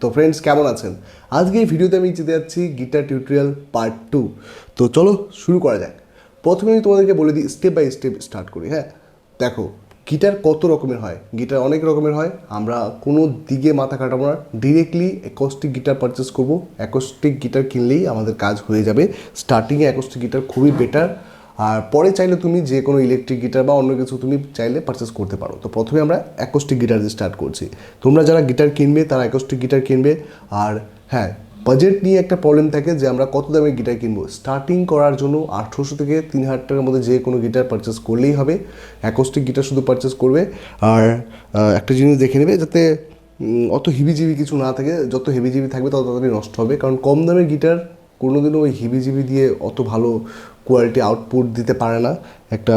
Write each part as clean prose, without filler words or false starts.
তো ফ্রেন্ডস কেমন আছেন? আজকে এই ভিডিওতে আমি যেতে যাচ্ছি গিটার টিউটোরিয়াল পার্ট 2। তো চলো শুরু করা যাক। প্রথমে আমি তোমাদেরকে বলে দিই, স্টেপ বাই স্টেপ স্টার্ট করি। হ্যাঁ, দেখো গিটার কত রকমের হয়। গিটার অনেক রকমের হয়, আমরা কোনো দিকে মাথা কাটাবো না, ডিরেক্টলি অ্যাকোস্টিক গিটার পারচেস করব। অ্যাকোস্টিক গিটার কিনলেই আমাদের কাজ হয়ে যাবে। স্টার্টিংয়ে অ্যাকোস্টিক গিটার খুবই বেটার, আর পরে চাইলে তুমি যে কোনো ইলেকট্রিক গিটার বা অন্য কিছু তুমি চাইলে পারচেস করতে পারো। তো প্রথমে আমরা অ্যাকোস্টিক গিটার দিয়ে স্টার্ট করছি। তোমরা যারা গিটার কিনবে তারা অ্যাকোস্টিক গিটার কিনবে। আর হ্যাঁ, বাজেট নিয়ে একটা প্রবলেম থাকে যে আমরা কত দামে গিটার কিনবো। স্টার্টিং করার জন্য 1800 থেকে 3000 টাকার মধ্যে যে কোনো গিটার পারচেস করলেই হবে। অ্যাকোস্টিক গিটার শুধু পারচেস করবে। আর একটা জিনিস দেখে নেবে যাতে অত হিবিজিবি কিছু না থাকে। যত হেভিজিবি থাকবে তত তাড়াতাড়ি নষ্ট হবে, কারণ কম দামের গিটার কোনোদিনও ওই হিবিজিবি দিয়ে অত ভালো কোয়ালিটি আউটপুট দিতে পারে না। একটা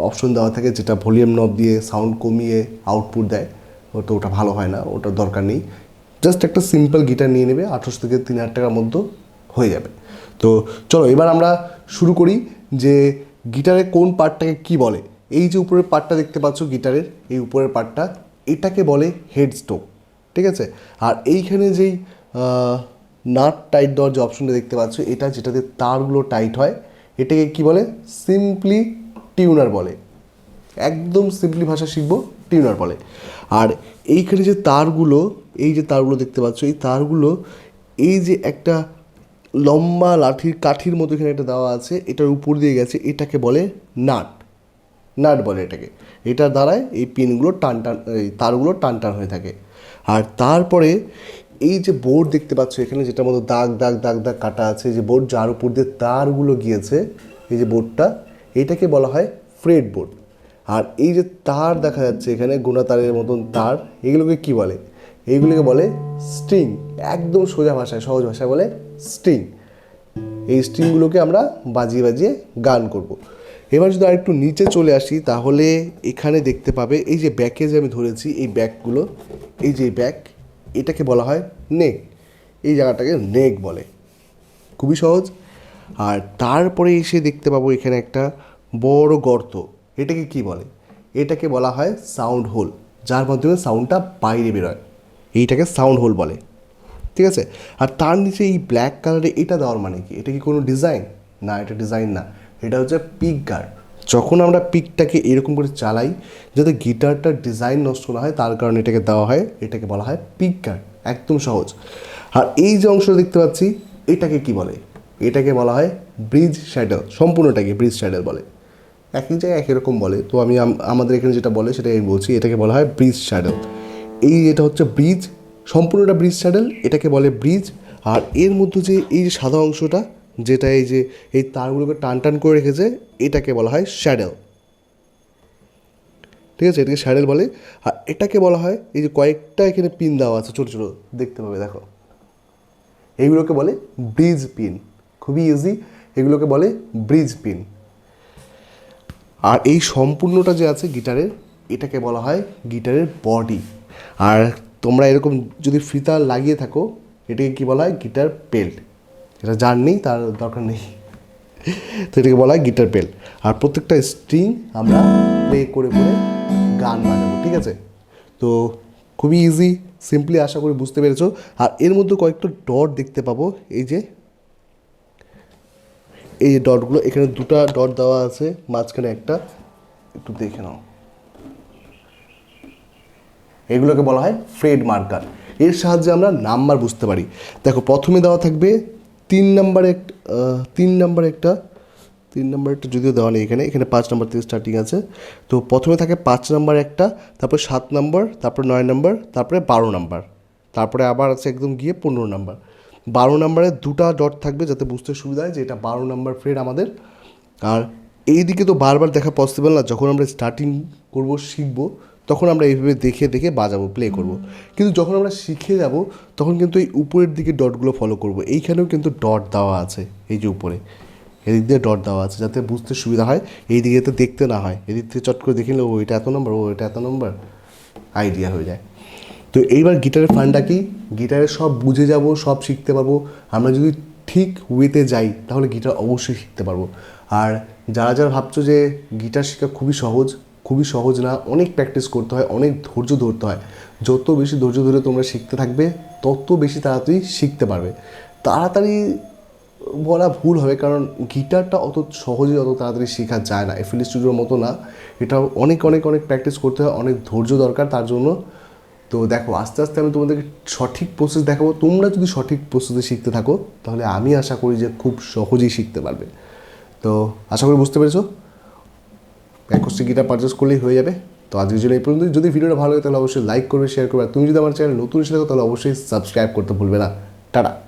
অপশন দেওয়া থাকে যেটা ভলিউম নব দিয়ে সাউন্ড কমিয়ে আউটপুট দেয়, তো ওটা ভালো হয় না, ওটার দরকার নেই। জাস্ট একটা সিম্পল গিটার নিয়ে নেবে, 1800 থেকে 3000 টাকার মধ্যে হয়ে যাবে। তো চলো এবার আমরা শুরু করি যে গিটারের কোন পার্টটাকে কি বলে। এই যে উপরের পার্টটা দেখতে পাচ্ছ গিটারের, এই উপরের পার্টটা, এটাকে বলে হেড স্টোক, ঠিক আছে। আর এইখানে যেই নাট টাইট দেওয়ার যে অপশনটা দেখতে পাচ্ছ, এটা যেটাতে তারগুলো টাইট হয়, এটাকে কি বলে? সিম্পলি টিউনার বলে। একদম সিম্পলি ভাষা শিখবো, টিউনার বলে। আর এইখানে যে তারগুলো, এই যে তারগুলো দেখতে পাচ্ছ, এই তারগুলো এই যে একটা লম্বা লাঠির কাঠির মতো এখানে একটা দেওয়া আছে, এটার উপর দিয়ে গেছে, এটাকে বলে নাট। নাট বলে এটাকে। এটার দ্বারায় এই পিনগুলো টান টান, এই তারগুলো টান টান হয়ে থাকে। আর তারপরে এই যে বোর্ড দেখতে পাচ্ছ এখানে, যেটার মতো দাগ দাগ দাগ দাগ কাটা আছে, যে বোর্ড যার উপর দিয়ে তারগুলো গিয়েছে, এই যে বোর্ডটা, এটাকে বলা হয় ফ্রেট বোর্ড। আর এই যে তার দেখা যাচ্ছে এখানে, গোনা তারের মতন তার, এগুলোকে কি বলে? এইগুলোকে বলে স্ট্রিং। একদম সোজা ভাষায়, সহজ ভাষায় বলে স্ট্রিং। এই স্ট্রিংগুলোকে আমরা বাজিয়ে বাজিয়ে গান করব। এবার যদি আরেকটু নিচে চলে আসি, তাহলে এখানে দেখতে পাবে এই যে ব্যাকে যে আমি ধরেছি, এই ব্যাকগুলো, এই যে ব্যাক, এটাকে বলা হয় নেক। এই জায়গাটাকে নেক বলে, খুবই সহজ। আর তারপরে এসে দেখতে পাবো এখানে একটা বড় গর্ত, এটাকে কি বলে? এটাকে বলা হয় সাউন্ড হোল, যার মাধ্যমে সাউন্ডটা বাইরে বেরোয়, এইটাকে সাউন্ড হোল বলে, ঠিক আছে। আর তার নিচে এই ব্ল্যাক কালারে এটা দেওয়ার মানে কি? এটা কি কোনো ডিজাইন? না, এটা ডিজাইন না, এটা হচ্ছে পিক গার্ড। যখন আমরা পিকটাকে এরকম করে চালাই যাতে গিটারটার ডিজাইন নষ্ট না হয়, তার কারণে এটাকে দেওয়া হয়, এটাকে বলা হয় পিক গার্ড। একদম সহজ। আর এই যে অংশটা দেখতে পাচ্ছি, এটাকে কি বলে? এটাকে বলা হয় ব্রিজ শ্যাডেল। সম্পূর্ণটাকে ব্রিজ শ্যাডেল বলে। একই জায়গায় একই রকম বলে, তো আমি আমাদের এখানে যেটা বলে সেটাই আমি বলছি, এটাকে বলা হয় ব্রিজ শ্যাডেল। এই এটা হচ্ছে ব্রিজ, সম্পূর্ণটা ব্রিজ শ্যাডেল, এটাকে বলে ব্রিজ। আর এর মধ্যে যে এই যে সাদা অংশটা, যেটা এই যে এই তারগুলোকে টান টান করে রেখেছে, এটাকে বলা হয় শ্যাডেল, ঠিক আছে। এটাকে শ্যাডেল বলে। আর এটাকে বলা হয়, এই যে কয়েকটা এখানে পিন দেওয়া আছে ছোটো ছোটো দেখতে পাবে, দেখো, এইগুলোকে বলে ব্রিজ পিন। খুবই ইজি, এগুলোকে বলে ব্রিজ পিন। আর এই সম্পূর্ণটা যে আছে গিটারের, এটাকে বলা হয় গিটারের বডি। আর তোমরা এরকম যদি ফিতা লাগিয়ে থাকো, এটাকে কী বলা হয়? গিটার পেল্ট। এটা যার নেই তার দরকার নেই, তো এটাকে বলা হয় গিটার পেল্ট। আর প্রত্যেকটা স্ট্রিং আমরা প্লে করে করে গান বাজাবো, ঠিক আছে। তো খুবই ইজি, সিম্পলি, আশা করি বুঝতে পেরেছো। আর এর মধ্যে কয়েকটা ডট দেখতে পাবো, এই যে ডটগুলো, এখানে দুটো ডট দেওয়া আছে, মাঝখানে একটা, একটু দেখে নাও। এগুলোকে বলা হয় ফ্রেড মার্কার। এর সাহায্যে আমরা নাম্বার বুঝতে পারি। দেখো প্রথমে দেওয়া থাকবে 3 নাম্বারে একটা, 3 নাম্বার একটা যদিও দেওয়া নেই এখানে, এখানে 5 নাম্বার থেকে স্টার্টিং আছে। তো প্রথমে থাকে 5 নাম্বার একটা, তারপর 7 নাম্বার, তারপর 9 নাম্বার, তারপরে 12 নাম্বার, তারপরে আবার আছে একদম গিয়ে 15 নাম্বার। 12 নাম্বারে দুটো ডট থাকবে যাতে বুঝতে সুবিধা হয় যে এটা 12 নাম্বার ফ্রেড আমাদের। আর এই দিকে তো বারবার দেখা পসিবল না, যখন আমরা স্টার্টিং করব, শিখবো, তখন আমরা এইভাবে দেখে দেখে বাজাবো, প্লে করব। কিন্তু যখন আমরা শিখে যাব, তখন কিন্তু এই উপরের দিকে ডটগুলো ফলো করব। এইখানেও কিন্তু ডট দেওয়া আছে, এই যে উপরে এদিক দিয়ে ডট দেওয়া আছে যাতে বুঝতে সুবিধা হয়, এই দিকে তো দেখতে না হয়, এদিক থেকে চট করে দেখে নিলে ও এটা এত নম্বর, ও এটা এত নম্বর, আইডিয়া হয়ে যায়। তো এইবার গিটারের ফান্ডা কি? গিটারে সব বুঝে যাব, সব শিখতে পারবো। আমরা যদি ঠিক ওয়েতে যাই তাহলে গিটার অবশ্যই শিখতে পারবো। আর যারা যারা ভাবছো যে গিটার শেখা খুবই সহজ, খুবই সহজ না, অনেক প্র্যাকটিস করতে হয়, অনেক ধৈর্য ধরতে হয়। যত বেশি ধৈর্য ধরে তোমরা শিখতে থাকবে তত বেশি তাড়াতাড়ি শিখতে পারবে। তাড়াতাড়ি বলা ভুল হবে, কারণ গিটারটা অত সহজে অত তাড়াতাড়ি শেখা যায় না, এফএল স্টুডিওর মতো না। এটা অনেক অনেক অনেক প্র্যাকটিস করতে হয়, অনেক ধৈর্য দরকার তার জন্য। তো দেখো আস্তে আস্তে আমি তোমাদেরকে সঠিক প্রসেস দেখাবো। তোমরা যদি সঠিক প্রসেসে শিখতে থাকো তাহলে আমি আশা করি যে খুব সহজেই শিখতে পারবে। তো আশা করি বুঝতে পেরেছো, অ্যাকোস্টিক গিটার পারচেস করলেই হয়ে যাবে। তো আজকের জন্য এই পর্যন্ত। যদি ভিডিওটা ভালো লাগে তাহলে অবশ্যই লাইক করবে, শেয়ার করবে। আর তুমি যদি আমার চ্যানেল নতুন এসে থাকো তাহলে অবশ্যই সাবস্ক্রাইব করতে ভুলবে না। টাটা।